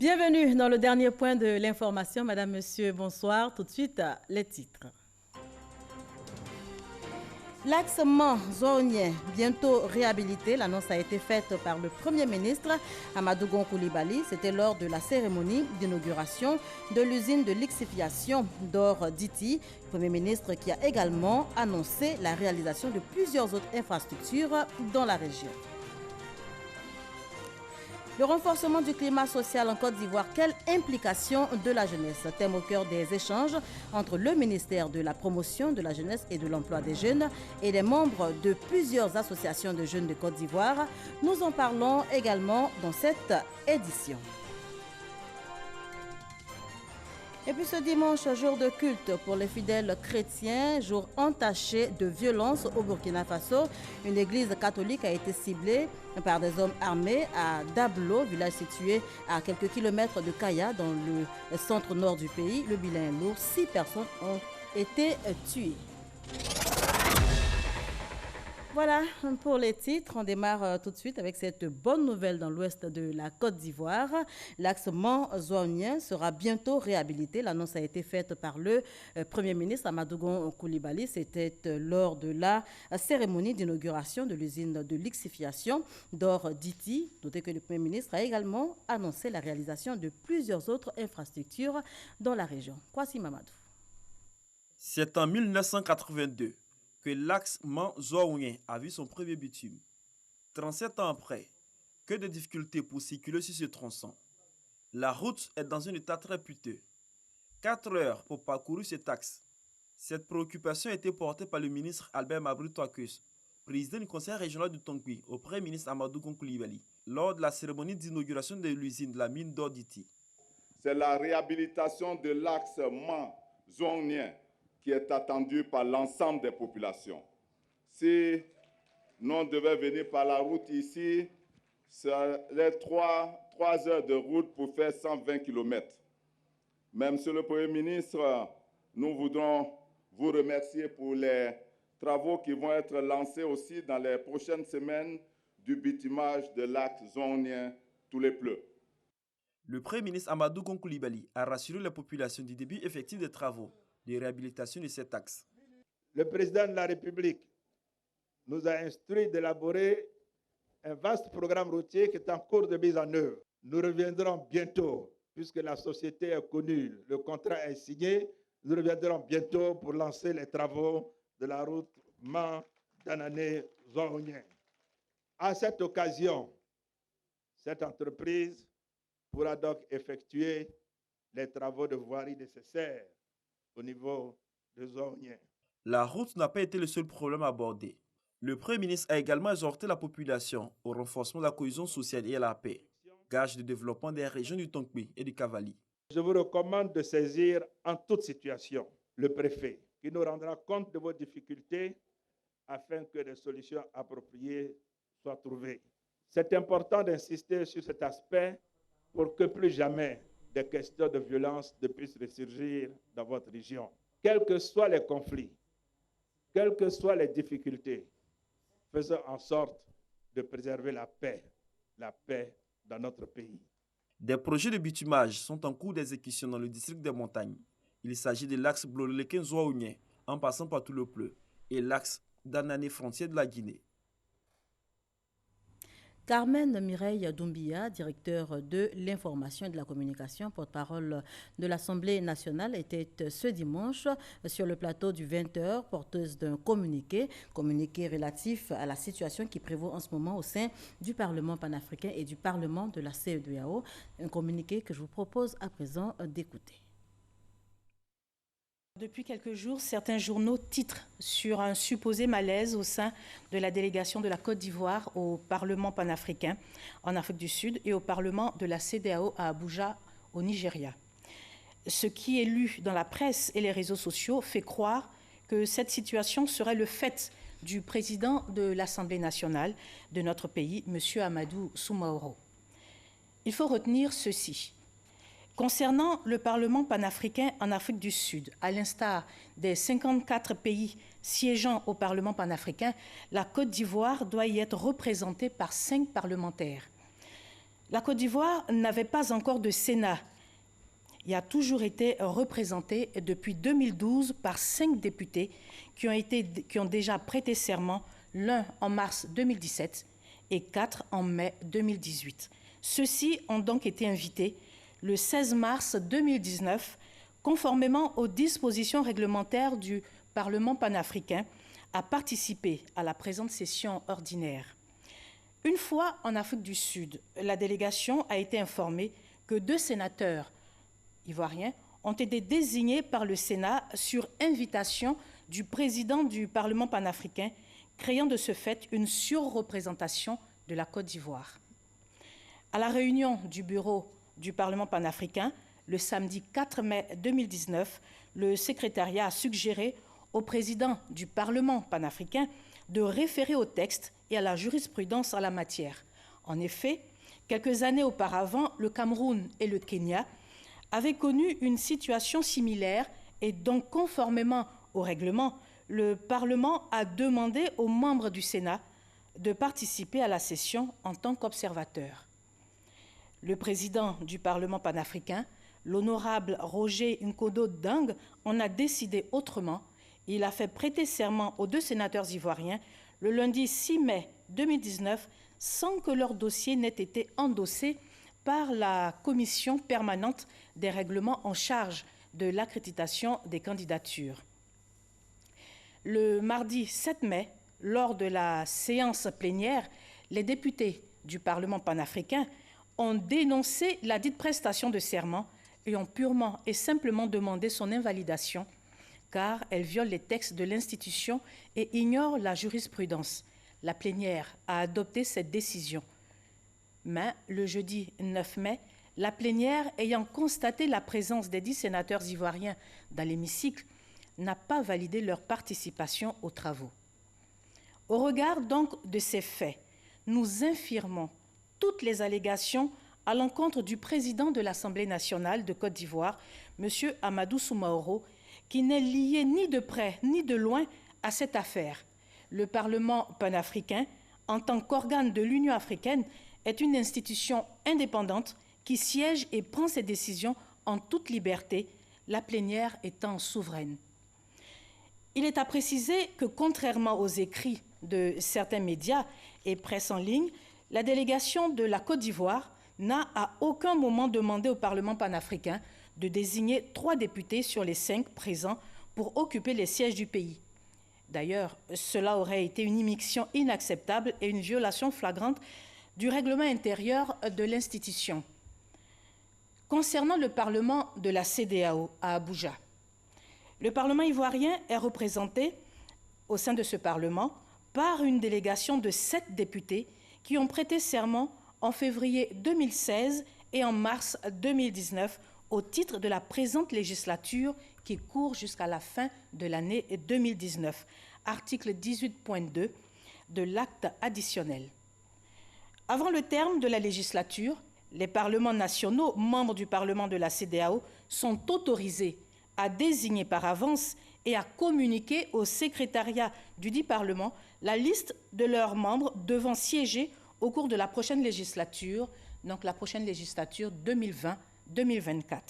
Bienvenue dans le dernier point de l'information. Madame, Monsieur, bonsoir. Tout de suite, les titres. L'axe Mans-Zoonien, bientôt réhabilité. L'annonce a été faite par le Premier ministre Amadou Gon Coulibaly. C'était lors de la cérémonie d'inauguration de l'usine de lixification d'Or Diti. Premier ministre qui a également annoncé la réalisation de plusieurs autres infrastructures dans la région. Le renforcement du climat social en Côte d'Ivoire, quelle implication de la jeunesse? Thème au cœur des échanges entre le ministère de la Promotion de la Jeunesse et de l'Emploi des Jeunes et les membres de plusieurs associations de jeunes de Côte d'Ivoire. Nous en parlons également dans cette édition. Et puis ce dimanche, jour de culte pour les fidèles chrétiens, jour entaché de violence au Burkina Faso. Une église catholique a été ciblée par des hommes armés à Dablo, village situé à quelques kilomètres de Kaya, dans le centre-nord du pays. Le bilan est lourd, 6 personnes ont été tuées. Voilà pour les titres. On démarre tout de suite avec cette bonne nouvelle dans l'ouest de la Côte d'Ivoire. L'axe Mans-Zoonien sera bientôt réhabilité. L'annonce a été faite par le Premier ministre Amadou Gon Coulibaly. C'était lors de la cérémonie d'inauguration de l'usine de lixification d'Or Diti. Notez que le Premier ministre a également annoncé la réalisation de plusieurs autres infrastructures dans la région. Kwasi Mamadou. C'est en 1982 que l'axe Mans-Zoonien a vu son premier bitume. 37 ans après, que de difficultés pour circuler sur ce tronçon. La route est dans un état très piteux. 4 heures pour parcourir cet axe. Cette préoccupation a été portée par le ministre Albert Mabry Touakus, président du conseil régional du Tongui, au Premier ministre Amadou Gon Coulibaly, lors de la cérémonie d'inauguration de l'usine de la mine d'Or Diti. C'est la réhabilitation de l'axe Mans-Zoonien qui est attendu par l'ensemble des populations. Si nous devions venir par la route ici, ce serait 3 heures de route pour faire 120 km. Mais, Monsieur le Premier ministre, nous voudrons vous remercier pour les travaux qui vont être lancés aussi dans les prochaines semaines du bitumage de l'axe zoonien tous les pleux. Le Premier ministre Amadou Gon Coulibaly a rassuré la population du début effectif des travaux de réhabilitation de cet axe. Le président de la République nous a instruit d'élaborer un vaste programme routier qui est en cours de mise en œuvre. Nous reviendrons bientôt, puisque la société est connue, le contrat est signé, nous reviendrons bientôt pour lancer les travaux de la route Mans-Danané-Zoonien. À cette occasion, cette entreprise pourra donc effectuer les travaux de voirie nécessaires au niveau de Zoonien. La route n'a pas été le seul problème abordé. Le Premier ministre a également exhorté la population au renforcement de la cohésion sociale et à la paix, gage de développement des régions du Tongui et du Kavali. Je vous recommande de saisir en toute situation le préfet, qui nous rendra compte de vos difficultés afin que des solutions appropriées soient trouvées. C'est important d'insister sur cet aspect pour que plus jamais des questions de violence ne puissent ressurgir dans votre région. Quels que soient les conflits, quelles que soient les difficultés, faisons en sorte de préserver la paix dans notre pays. Des projets de bitumage sont en cours d'exécution dans le district des montagnes. Il s'agit de l'axe Bloleken-Zoonien, en passant par tout le Pleu, et l'axe Danané frontière de la Guinée. Carmen Mireille Doumbia, directeur de l'information et de la communication, porte-parole de l'Assemblée nationale, était ce dimanche sur le plateau du 20h, porteuse d'un communiqué relatif à la situation qui prévaut en ce moment au sein du Parlement panafricain et du Parlement de la CEDEAO. Un communiqué que je vous propose à présent d'écouter. Depuis quelques jours, certains journaux titrent sur un supposé malaise au sein de la délégation de la Côte d'Ivoire au Parlement panafricain en Afrique du Sud et au Parlement de la CEDEAO à Abuja, au Nigeria. Ce qui est lu dans la presse et les réseaux sociaux fait croire que cette situation serait le fait du président de l'Assemblée nationale de notre pays, M. Amadou Soumaoro. Il faut retenir ceci. Concernant le Parlement panafricain en Afrique du Sud, à l'instar des 54 pays siégeant au Parlement panafricain, la Côte d'Ivoire doit y être représentée par 5 parlementaires. La Côte d'Ivoire n'avait pas encore de Sénat. Il a toujours été représenté depuis 2012 par 5 députés qui ont déjà prêté serment, l'un en mars 2017 et 4 en mai 2018. Ceux-ci ont donc été invités le 16 mars 2019, conformément aux dispositions réglementaires du Parlement panafricain, à participer à la présente session ordinaire. Une fois en Afrique du Sud, la délégation a été informée que 2 sénateurs ivoiriens ont été désignés par le Sénat sur invitation du président du Parlement panafricain, créant de ce fait une surreprésentation de la Côte d'Ivoire. À la réunion du bureau du Parlement panafricain, le samedi 4 mai 2019, le secrétariat a suggéré au président du Parlement panafricain de référer au texte et à la jurisprudence en la matière. En effet, quelques années auparavant, le Cameroun et le Kenya avaient connu une situation similaire et donc, conformément au règlement, le Parlement a demandé aux membres du Sénat de participer à la session en tant qu'observateurs. Le président du Parlement panafricain, l'honorable Roger Nkodo Dang, en a décidé autrement. Il a fait prêter serment aux 2 sénateurs ivoiriens le lundi 6 mai 2019 sans que leur dossier n'ait été endossé par la commission permanente des règlements en charge de l'accréditation des candidatures. Le mardi 7 mai, lors de la séance plénière, les députés du Parlement panafricain ont dénoncé la dite prestation de serment et ont purement et simplement demandé son invalidation, car elle viole les textes de l'institution et ignore la jurisprudence. La plénière a adopté cette décision. Mais le jeudi 9 mai, la plénière, ayant constaté la présence des 10 sénateurs ivoiriens dans l'hémicycle, n'a pas validé leur participation aux travaux. Au regard donc de ces faits, nous infirmons toutes les allégations à l'encontre du président de l'Assemblée nationale de Côte d'Ivoire, M. Amadou Soumaoro, qui n'est lié ni de près ni de loin à cette affaire. Le Parlement panafricain, en tant qu'organe de l'Union africaine, est une institution indépendante qui siège et prend ses décisions en toute liberté, la plénière étant souveraine. Il est à préciser que, contrairement aux écrits de certains médias et presse en ligne, la délégation de la Côte d'Ivoire n'a à aucun moment demandé au Parlement panafricain de désigner 3 députés sur les 5 présents pour occuper les sièges du pays. D'ailleurs, cela aurait été une immixtion inacceptable et une violation flagrante du règlement intérieur de l'institution. Concernant le Parlement de la CEDEAO à Abuja, le Parlement ivoirien est représenté au sein de ce Parlement par une délégation de 7 députés qui ont prêté serment en février 2016 et en mars 2019 au titre de la présente législature qui court jusqu'à la fin de l'année 2019, article 18.2 de l'acte additionnel. Avant le terme de la législature, les parlements nationaux, membres du Parlement de la CEDEAO, sont autorisés à désigner par avance et à communiquer au secrétariat du dit Parlement la liste de leurs membres devant siéger au cours de la prochaine législature, donc la prochaine législature 2020-2024.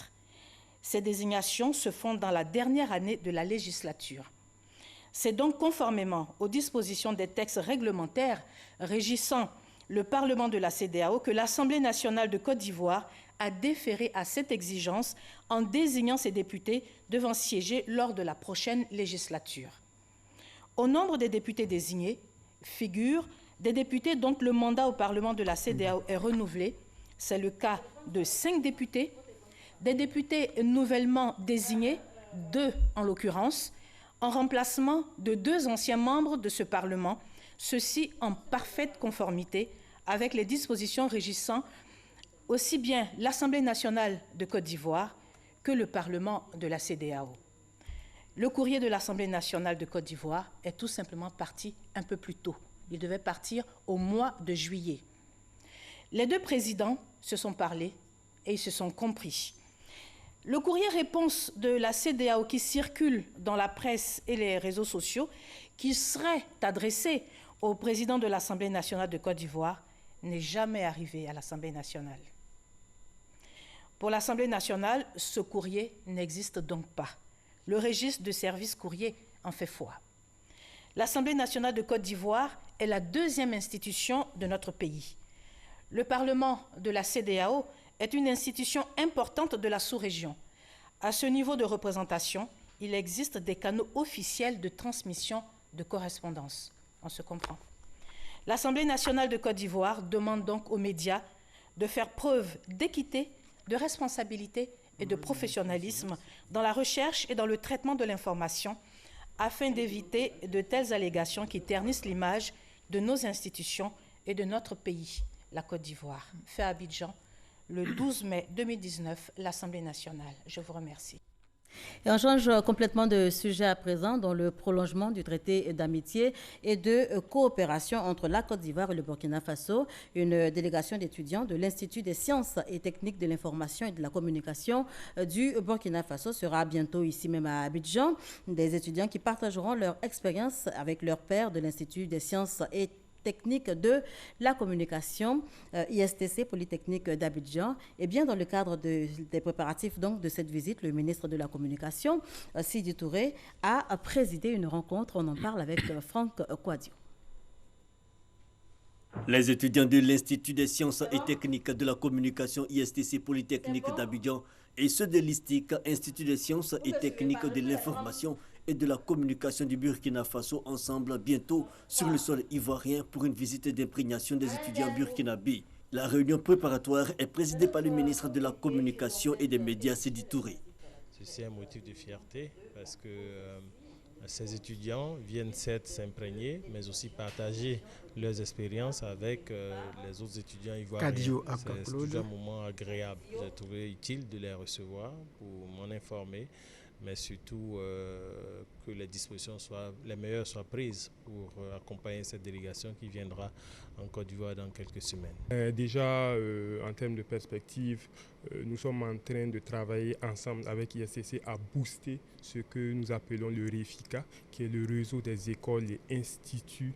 Ces désignations se font dans la dernière année de la législature. C'est donc conformément aux dispositions des textes réglementaires régissant le Parlement de la CEDEAO que l'Assemblée nationale de Côte d'Ivoire a déféré à cette exigence en désignant ses députés devant siéger lors de la prochaine législature. Au nombre des députés désignés figurent des députés dont le mandat au Parlement de la CEDEAO est renouvelé. C'est le cas de 5 députés, des députés nouvellement désignés, 2 en l'occurrence, en remplacement de 2 anciens membres de ce Parlement, ceci en parfaite conformité avec les dispositions régissant aussi bien l'Assemblée nationale de Côte d'Ivoire que le Parlement de la CEDEAO. Le courrier de l'Assemblée nationale de Côte d'Ivoire est tout simplement parti un peu plus tôt. Il devait partir au mois de juillet. Les 2 présidents se sont parlé et ils se sont compris. Le courrier réponse de la CEDEAO qui circule dans la presse et les réseaux sociaux, qui serait adressé au président de l'Assemblée nationale de Côte d'Ivoire, n'est jamais arrivé à l'Assemblée nationale. Pour l'Assemblée nationale, ce courrier n'existe donc pas. Le registre de services courriers en fait foi. L'Assemblée nationale de Côte d'Ivoire est la deuxième institution de notre pays. Le Parlement de la CEDEAO est une institution importante de la sous-région. À ce niveau de représentation, il existe des canaux officiels de transmission de correspondance. On se comprend. L'Assemblée nationale de Côte d'Ivoire demande donc aux médias de faire preuve d'équité, de responsabilité et de professionnalisme dans la recherche et dans le traitement de l'information afin d'éviter de telles allégations qui ternissent l'image de nos institutions et de notre pays, la Côte d'Ivoire. Fait à Abidjan, le 12 mai 2019, l'Assemblée nationale. Je vous remercie. Et on change complètement de sujet à présent dans le prolongement du traité d'amitié et de coopération entre la Côte d'Ivoire et le Burkina Faso. Une délégation d'étudiants de l'Institut des sciences et techniques de l'information et de la communication du Burkina Faso sera bientôt ici même à Abidjan. Des étudiants qui partageront leur expérience avec leurs pairs de l'Institut des sciences et technique de la communication, ISTC Polytechnique d'Abidjan. Et bien dans le cadre des préparatifs donc, de cette visite, le ministre de la Communication, Sidi Touré, a présidé une rencontre. On en parle avec Franck Kouadio. Les étudiants de l'Institut des sciences et techniques de la communication ISTC Polytechnique d'Abidjan et ceux de l'ISTIC, Institut des sciences et techniques de l'information et de la communication du Burkina Faso ensemble bientôt sur le sol ivoirien pour une visite d'imprégnation des étudiants burkinabés. La réunion préparatoire est présidée par le ministre de la Communication et des Médias, Sidi Touré. C'est un motif de fierté parce que ces étudiants viennent certes s'imprégner, mais aussi partager leurs expériences avec les autres étudiants ivoiriens. C'est toujours un moment agréable. J'ai trouvé utile de les recevoir pour m'en informer, mais surtout que les dispositions les meilleures soient prises pour accompagner cette délégation qui viendra en Côte d'Ivoire dans quelques semaines. Déjà, en termes de perspective, nous sommes en train de travailler ensemble avec ISTC à booster ce que nous appelons le REFICA, qui est le réseau des écoles et instituts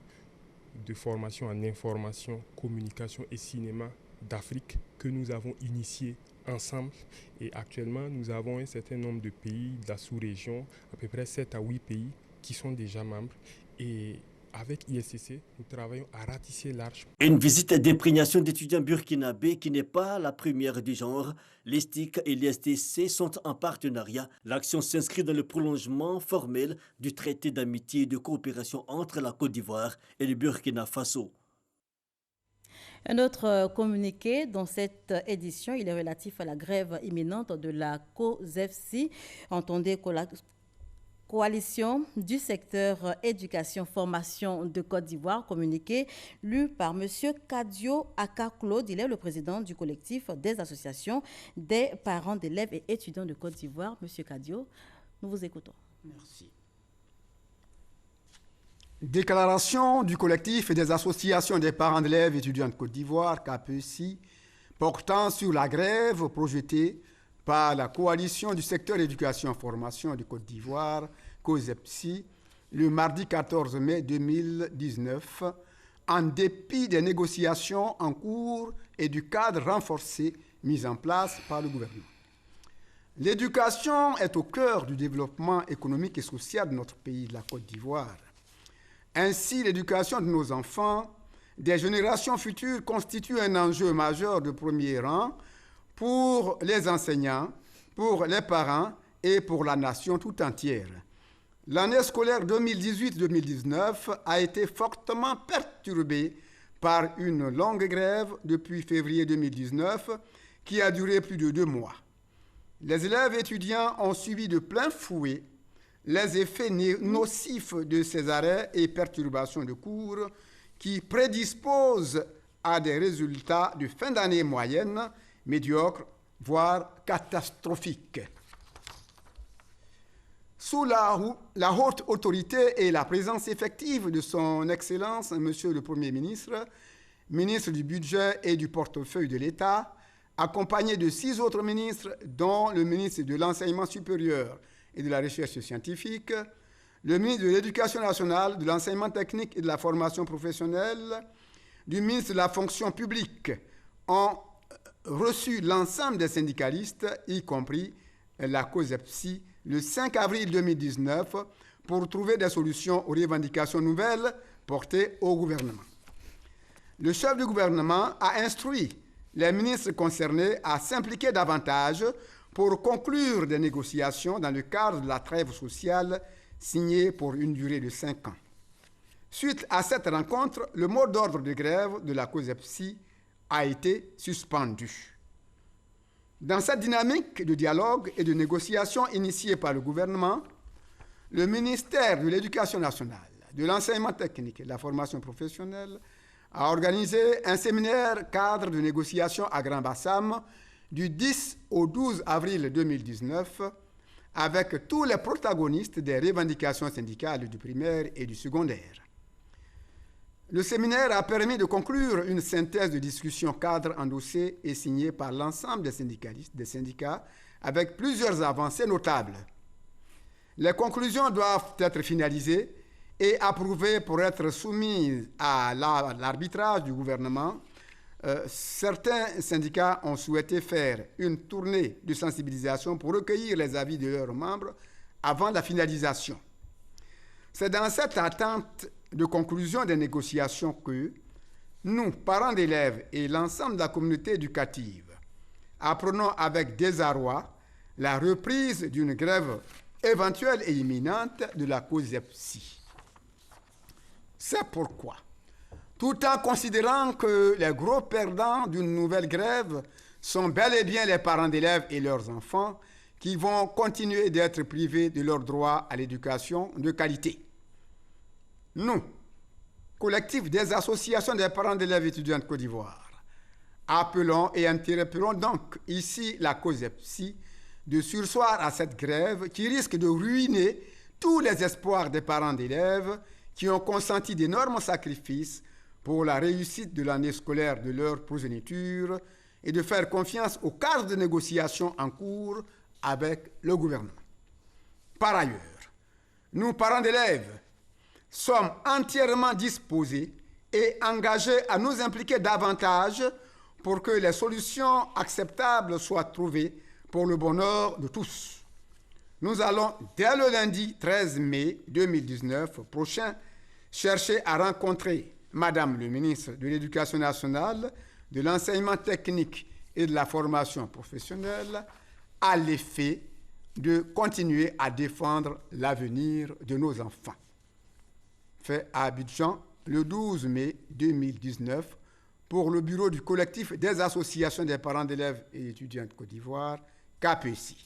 de formation en information, communication et cinéma d'Afrique que nous avons initié ensemble. Et actuellement, nous avons un certain nombre de pays de la sous-région, à peu près 7 à 8 pays qui sont déjà membres. Et avec ISTC, nous travaillons à ratisser large. Une visite d'imprégnation d'étudiants burkinabés qui n'est pas la première du genre. L'ISTIC et l'ISTC sont en partenariat. L'action s'inscrit dans le prolongement formel du traité d'amitié et de coopération entre la Côte d'Ivoire et le Burkina Faso. Un autre communiqué dans cette édition, il est relatif à la grève imminente de la COSEFSI, entendez Coalition du secteur éducation-formation de Côte d'Ivoire, communiqué lu par M. Kadio Aka-Claude. Il est le président du collectif des associations des parents d'élèves et étudiants de Côte d'Ivoire. M. Kadio, nous vous écoutons. Merci. Déclaration du collectif et des associations des parents d'élèves étudiants de Côte d'Ivoire, KPESI, portant sur la grève projetée par la coalition du secteur éducation-formation de Côte d'Ivoire, COSEPSI, le mardi 14 mai 2019, en dépit des négociations en cours et du cadre renforcé mis en place par le gouvernement. L'éducation est au cœur du développement économique et social de notre pays, la Côte d'Ivoire. Ainsi, l'éducation de nos enfants, des générations futures, constitue un enjeu majeur de premier rang pour les enseignants, pour les parents et pour la nation tout entière. L'année scolaire 2018-2019 a été fortement perturbée par une longue grève depuis février 2019 qui a duré plus de 2 mois. Les élèves étudiants ont subi de plein fouet les effets nocifs de ces arrêts et perturbations de cours qui prédisposent à des résultats de fin d'année moyenne, médiocres, voire catastrophiques. Sous la haute autorité et la présence effective de son Excellence, Monsieur le Premier ministre, ministre du Budget et du Portefeuille de l'État, accompagné de 6 autres ministres, dont le ministre de l'Enseignement supérieur et de la Recherche scientifique, le ministre de l'Éducation nationale, de l'Enseignement technique et de la formation professionnelle, du ministre de la fonction publique ont reçu l'ensemble des syndicalistes, y compris la COSEPSI, le 5 avril 2019 pour trouver des solutions aux revendications nouvelles portées au gouvernement. Le chef du gouvernement a instruit les ministres concernés à s'impliquer davantage pour conclure des négociations dans le cadre de la trêve sociale signée pour une durée de 5 ans. Suite à cette rencontre, le mot d'ordre de grève de la COSEPSI a été suspendu. Dans cette dynamique de dialogue et de négociation initiée par le gouvernement, le ministère de l'Éducation nationale, de l'enseignement technique et de la formation professionnelle a organisé un séminaire cadre de négociation à Grand-Bassam du 10 au 12 avril 2019 avec tous les protagonistes des revendications syndicales du primaire et du secondaire. Le séminaire a permis de conclure une synthèse de discussion cadre endossée et signée par l'ensemble des syndicalistes, des syndicats, avec plusieurs avancées notables. Les conclusions doivent être finalisées et approuvées pour être soumises à l'arbitrage du gouvernement. Certains syndicats ont souhaité faire une tournée de sensibilisation pour recueillir les avis de leurs membres avant la finalisation. C'est dans cette attente de conclusion des négociations que nous, parents d'élèves et l'ensemble de la communauté éducative, apprenons avec désarroi la reprise d'une grève éventuelle et imminente de la COSEPSI. C'est pourquoi, tout en considérant que les gros perdants d'une nouvelle grève sont bel et bien les parents d'élèves et leurs enfants qui vont continuer d'être privés de leur droit à l'éducation de qualité. Nous, collectif des associations des parents d'élèves étudiants de Côte d'Ivoire, appelons et interpellons donc ici la COSEPSI de surseoir à cette grève qui risque de ruiner tous les espoirs des parents d'élèves qui ont consenti d'énormes sacrifices pour la réussite de l'année scolaire de leur progéniture et de faire confiance au cadre de négociation en cours avec le gouvernement. Par ailleurs, nous, parents d'élèves, sommes entièrement disposés et engagés à nous impliquer davantage pour que les solutions acceptables soient trouvées pour le bonheur de tous. Nous allons, dès le lundi 13 mai 2019 prochain, chercher à rencontrer Madame le ministre de l'Éducation nationale, de l'enseignement technique et de la formation professionnelle à l'effet de continuer à défendre l'avenir de nos enfants. Fait à Abidjan le 12 mai 2019 pour le bureau du collectif des associations des parents d'élèves et étudiants de Côte d'Ivoire, KPESI.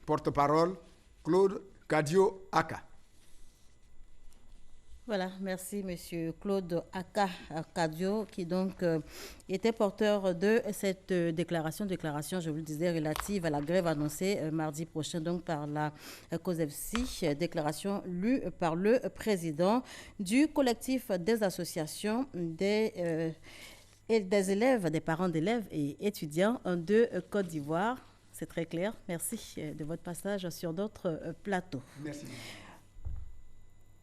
Porte-parole, Claude Kadio Aka. Voilà, merci Monsieur Claude Aka Kadio, qui donc était porteur de cette déclaration, je vous le disais, relative à la grève annoncée mardi prochain donc par la COSEPSI, déclaration lue par le président du collectif des associations des élèves, des parents d'élèves et étudiants de Côte d'Ivoire. C'est très clair. Merci de votre passage sur d'autres plateaux. Merci.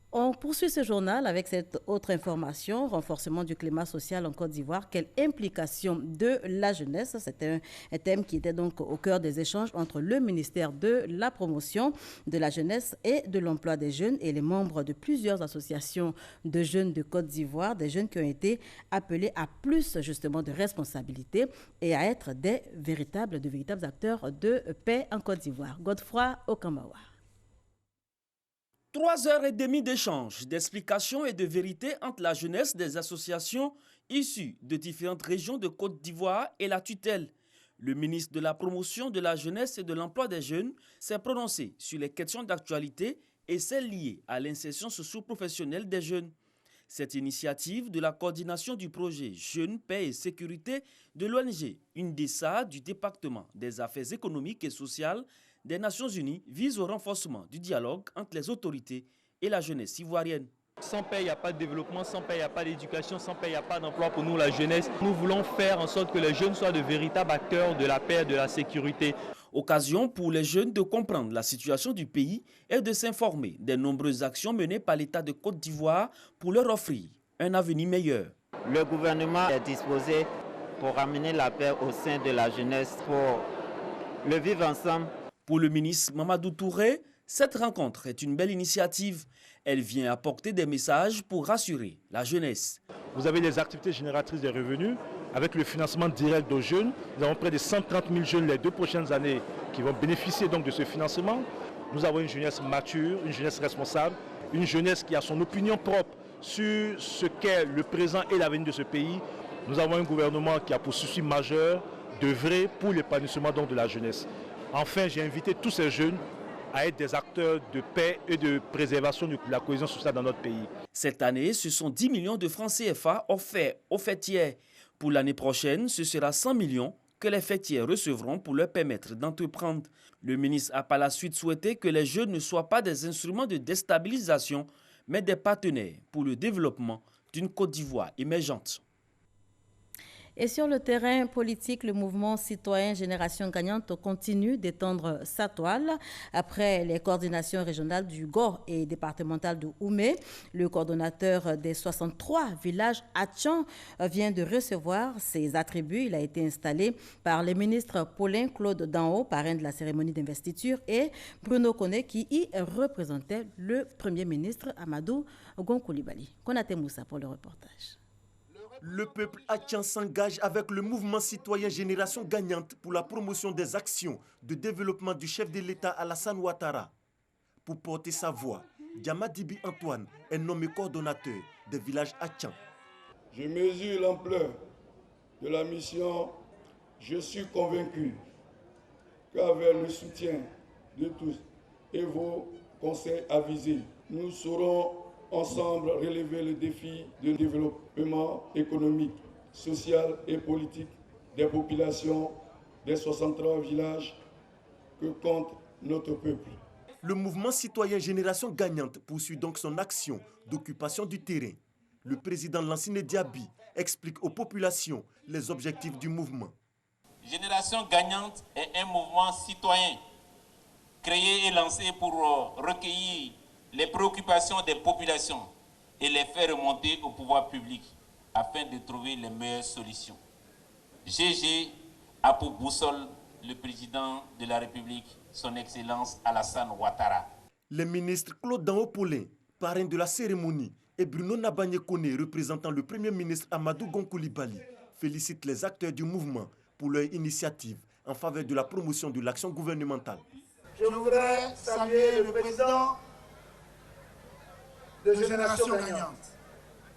On poursuit ce journal avec cette autre information, renforcement du climat social en Côte d'Ivoire. Quelle implication de la jeunesse? C'était un thème qui était donc au cœur des échanges entre le ministère de la promotion de la jeunesse et de l'emploi des jeunes et les membres de plusieurs associations de jeunes de Côte d'Ivoire, des jeunes qui ont été appelés à plus justement de responsabilités et à être de véritables acteurs de paix en Côte d'Ivoire. Godefroy Okamawa. 3 heures et demie d'échanges, d'explications et de vérité entre la jeunesse des associations issues de différentes régions de Côte d'Ivoire et la tutelle. Le ministre de la Promotion de la jeunesse et de l'emploi des jeunes s'est prononcé sur les questions d'actualité et celles liées à l'insertion socio-professionnelle des jeunes. Cette initiative de la coordination du projet Jeunes, Paix et Sécurité de l'ONG UNDESA du département des affaires économiques et sociales des Nations Unies vise au renforcement du dialogue entre les autorités et la jeunesse ivoirienne. Sans paix, il n'y a pas de développement, sans paix, il n'y a pas d'éducation, sans paix, il n'y a pas d'emploi pour nous, la jeunesse. Nous voulons faire en sorte que les jeunes soient de véritables acteurs de la paix et de la sécurité. Occasion pour les jeunes de comprendre la situation du pays et de s'informer des nombreuses actions menées par l'État de Côte d'Ivoire pour leur offrir un avenir meilleur. Le gouvernement est disposé pour ramener la paix au sein de la jeunesse, pour le vivre ensemble. Pour le ministre Mamadou Touré, cette rencontre est une belle initiative. Elle vient apporter des messages pour rassurer la jeunesse. Vous avez les activités génératrices des revenus avec le financement direct aux jeunes. Nous avons près de 130 000 jeunes les 2 prochaines années qui vont bénéficier donc de ce financement. Nous avons une jeunesse mature, une jeunesse responsable, une jeunesse qui a son opinion propre sur ce qu'est le présent et l'avenir de ce pays. Nous avons un gouvernement qui a pour souci majeur d'œuvrer pour l'épanouissement de la jeunesse. Enfin, j'ai invité tous ces jeunes à être des acteurs de paix et de préservation de la cohésion sociale dans notre pays. Cette année, ce sont 10 millions de francs CFA offerts aux fêtières. Pour l'année prochaine, ce sera 100 millions que les fêtières recevront pour leur permettre d'entreprendre. Le ministre a par la suite souhaité que les jeunes ne soient pas des instruments de déstabilisation, mais des partenaires pour le développement d'une Côte d'Ivoire émergente. Et sur le terrain politique, le mouvement citoyen Génération Gagnante continue d'étendre sa toile. Après les coordinations régionales du GO et départementales de Oumé, le coordonnateur des 63 villages Atchan vient de recevoir ses attributs. Il a été installé par les ministres Paulin Claude Danho, parrain de la cérémonie d'investiture, et Bruno Koné qui y représentait le Premier ministre Amadou Gon Coulibaly. Konaté Moussa pour le reportage. Le peuple Atchan s'engage avec le mouvement citoyen Génération Gagnante pour la promotion des actions de développement du chef de l'État Alassane Ouattara. Pour porter sa voix, Diamadibi Antoine est nommé coordonnateur des villages Atchan. Je mesure l'ampleur de la mission. Je suis convaincu qu'avec le soutien de tous et vos conseils avisés, nous saurons ensemble relever le défi de développement économique, social et politique des populations des 63 villages que compte notre peuple. Le mouvement citoyen Génération Gagnante poursuit donc son action d'occupation du terrain. Le président Lansine Diaby explique aux populations les objectifs du mouvement. Génération Gagnante est un mouvement citoyen créé et lancé pour recueillir les préoccupations des populations et les faire remonter au pouvoir public afin de trouver les meilleures solutions. GG a pour boussole le président de la République, son Excellence Alassane Ouattara. Les ministres Claude Danho Paulin, parrain de la cérémonie, et Bruno Nabanye Koné, représentant le Premier ministre Amadou Gon Coulibaly, félicitent les acteurs du mouvement pour leur initiative en faveur de la promotion de l'action gouvernementale. Je voudrais saluer le président de Génération Gagnante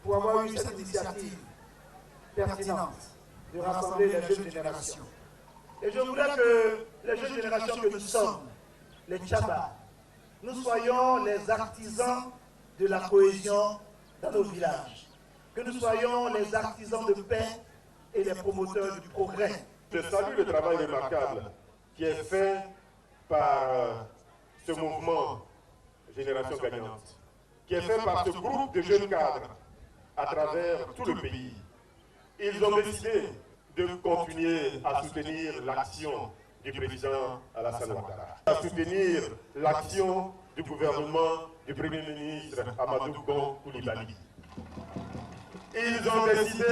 pour avoir eu cette initiative pertinente de rassembler les jeunes générations. Et je voudrais que les jeunes générations que nous sommes, les Tchaba, nous soyons les artisans de la cohésion dans nos villages, que nous soyons les artisans de paix et les promoteurs du progrès. Je salue le travail remarquable qui est fait par ce mouvement Génération Gagnante, qui est fait par ce groupe de jeunes cadres à travers tout le pays. Ils ont décidé de continuer à soutenir l'action du président Alassane Ouattara, à soutenir l'action du gouvernement du Premier ministre Amadou Gon Coulibaly. Ils ont décidé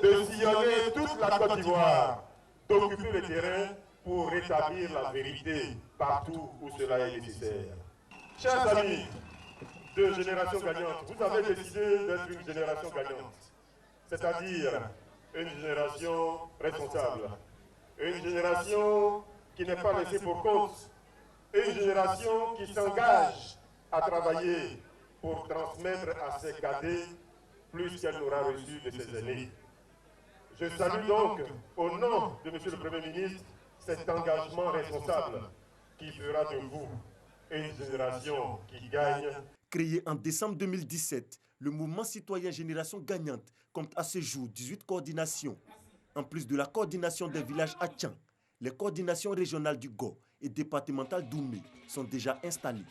de sillonner toute la Côte d'Ivoire, d'occuper le terrain pour rétablir la vérité partout où cela est nécessaire. Chers amis de Génération Gagnante, vous avez décidé d'être une génération gagnante, c'est-à-dire une génération responsable, une génération qui n'est pas laissée pour compte, une génération qui s'engage à travailler pour transmettre à ses cadets plus qu'elle n'aura reçu de ses aînés. Je salue donc, au nom de M. le Premier ministre, cet engagement responsable qui fera de vous une génération qui gagne. Créé en décembre 2017, le mouvement citoyen Génération Gagnante compte à ce jour 18 coordinations. En plus de la coordination des villages Atchan, les coordinations régionales du GO et départementales d'Oumé sont déjà installées.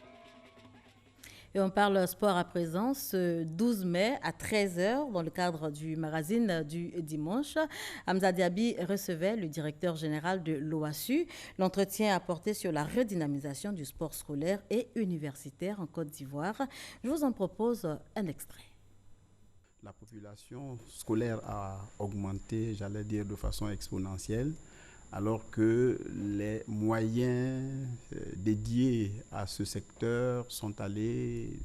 Et on parle sport à présent, ce 12 mai à 13h, dans le cadre du magazine du dimanche. Hamza Diaby recevait le directeur général de l'OASU. L'entretien a porté sur la redynamisation du sport scolaire et universitaire en Côte d'Ivoire. Je vous en propose un extrait. La population scolaire a augmenté, j'allais dire, de façon exponentielle, alors que les moyens dédiés à ce secteur sont allés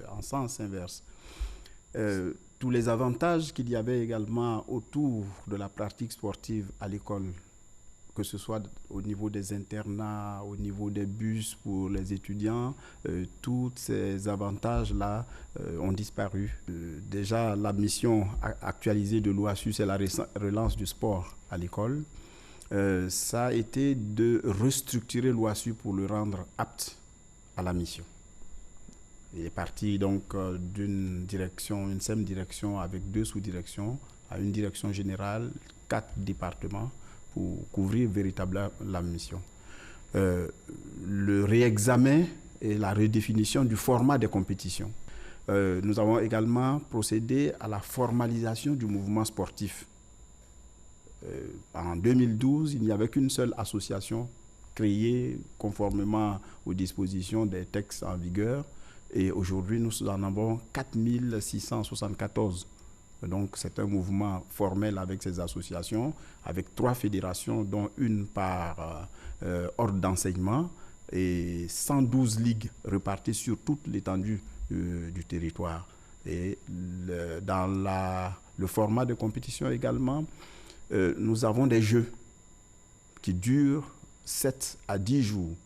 en sens inverse. Tous les avantages qu'il y avait également autour de la pratique sportive à l'école, que ce soit au niveau des internats, au niveau des bus pour les étudiants, tous ces avantages-là ont disparu. Déjà, la mission actualisée de l'OASU, c'est la relance du sport à l'école. Ça a été de restructurer l'OASU pour le rendre apte à la mission. Il est parti donc d'une direction, une seule direction avec 2 sous-directions, à une direction générale, 4 départements pour couvrir véritablement la mission. Le réexamen et la redéfinition du format des compétitions. Nous avons également procédé à la formalisation du mouvement sportif. En 2012, il n'y avait qu'une seule association créée conformément aux dispositions des textes en vigueur. Et aujourd'hui, nous en avons 4674. Donc, c'est un mouvement formel avec ces associations, avec 3 fédérations, dont une par ordre d'enseignement et 112 ligues réparties sur toute l'étendue du territoire. Et dans le format de compétition également, nous avons des jeux qui durent 7 à 10 jours.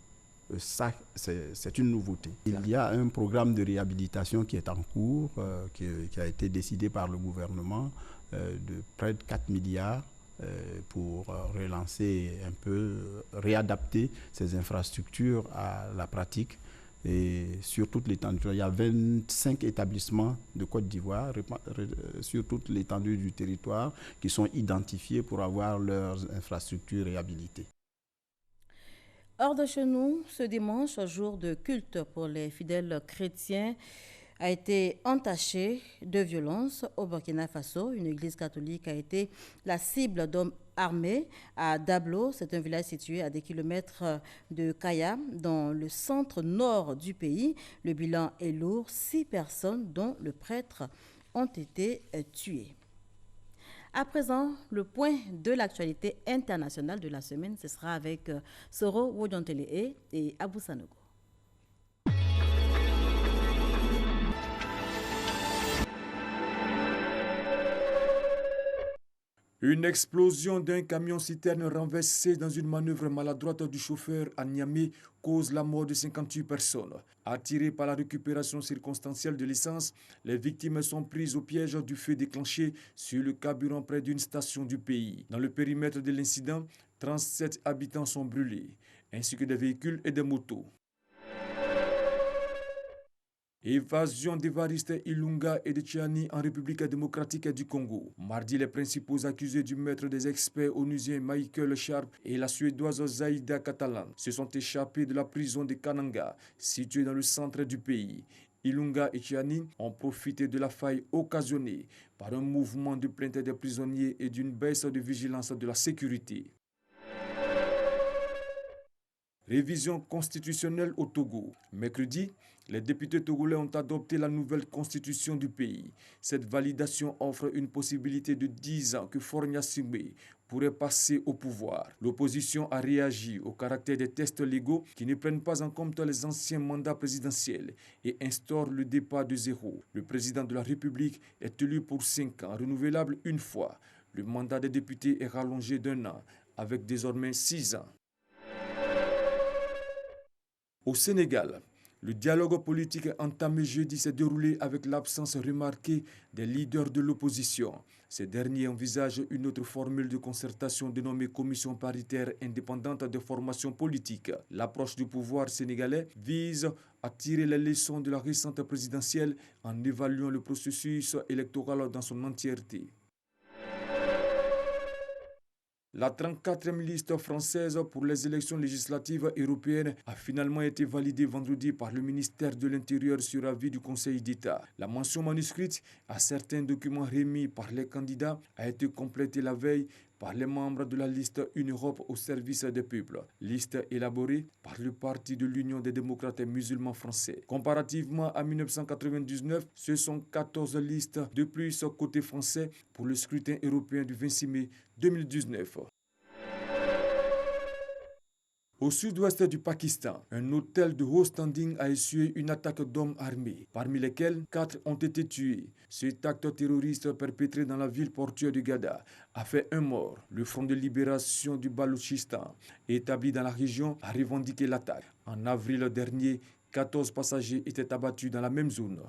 Ça, c'est une nouveauté. Il y a un programme de réhabilitation qui est en cours, qui a été décidé par le gouvernement, de près de 4 milliards pour relancer un peu, réadapter ces infrastructures à la pratique. Et sur toute l'étendue, il y a 25 établissements de Côte d'Ivoire sur toute l'étendue du territoire qui sont identifiés pour avoir leurs infrastructures réhabilitées. Hors de chez nous, ce dimanche, jour de culte pour les fidèles chrétiens, a été entaché de violence au Burkina Faso. Une église catholique a été la cible d'hommes armés à Dablo. C'est un village situé à des kilomètres de Kaya, dans le centre nord du pays. Le bilan est lourd. 6 personnes, dont le prêtre, ont été tuées. À présent, le point de l'actualité internationale de la semaine, ce sera avec Soro Wodjontele et Abou Sanogo. Une explosion d'un camion-citerne renversé dans une manœuvre maladroite du chauffeur à Niamey cause la mort de 58 personnes. Attirées par la récupération circonstancielle de l'essence, les victimes sont prises au piège du feu déclenché sur le carburant près d'une station du pays. Dans le périmètre de l'incident, 37 habitants sont brûlés, ainsi que des véhicules et des motos. Évasion d'Évariste Ilunga et de Tchiani en République démocratique du Congo. Mardi, les principaux accusés du maître des experts onusien Michael Sharp et la suédoise Zaida Catalan se sont échappés de la prison de Kananga, située dans le centre du pays. Ilunga et Tchiani ont profité de la faille occasionnée par un mouvement de plainte des prisonniers et d'une baisse de vigilance de la sécurité. Révision constitutionnelle au Togo. Mercredi, les députés togolais ont adopté la nouvelle constitution du pays. Cette validation offre une possibilité de 10 ans que Faure Gnassingbé pourrait passer au pouvoir. L'opposition a réagi au caractère des tests légaux qui ne prennent pas en compte les anciens mandats présidentiels et instaurent le départ de zéro. Le président de la République est élu pour 5 ans, renouvelable une fois. Le mandat des députés est rallongé d'1 an, avec désormais 6 ans. Au Sénégal, le dialogue politique entamé jeudi s'est déroulé avec l'absence remarquée des leaders de l'opposition. Ces derniers envisagent une autre formule de concertation dénommée Commission paritaire indépendante de formation politique. L'approche du pouvoir sénégalais vise à tirer les leçons de la récente présidentielle en évaluant le processus électoral dans son entièreté. La 34e liste française pour les élections législatives européennes a finalement été validée vendredi par le ministère de l'Intérieur sur avis du Conseil d'État. La mention manuscrite à certains documents remis par les candidats a été complétée la veille par les membres de la liste Une Europe au service des peuples, liste élaborée par le Parti de l'Union des démocrates musulmans français. Comparativement à 1999, ce sont 14 listes de plus côté français pour le scrutin européen du 26 mai 2019. Au sud-ouest du Pakistan, un hôtel de haut standing a essuyé une attaque d'hommes armés, parmi lesquels 4 ont été tués. Cet acte terroriste perpétré dans la ville portuaire de Ghada a fait un mort. Le Front de libération du Baloutchistan, établi dans la région, a revendiqué l'attaque. En avril dernier, 14 passagers étaient abattus dans la même zone.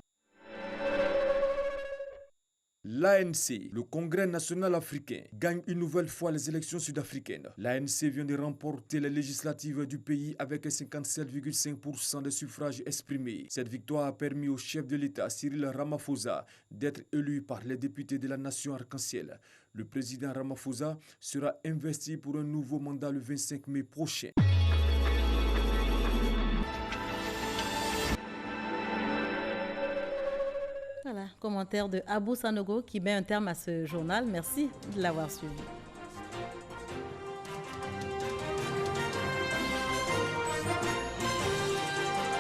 L'ANC, le Congrès national africain, gagne une nouvelle fois les élections sud-africaines. L'ANC vient de remporter les législatives du pays avec 57,5% des suffrages exprimés. Cette victoire a permis au chef de l'État, Cyril Ramaphosa, d'être élu par les députés de la nation arc-en-ciel. Le président Ramaphosa sera investi pour un nouveau mandat le 25 mai prochain. Voilà, commentaire de Abou Sanogo qui met un terme à ce journal. Merci de l'avoir suivi.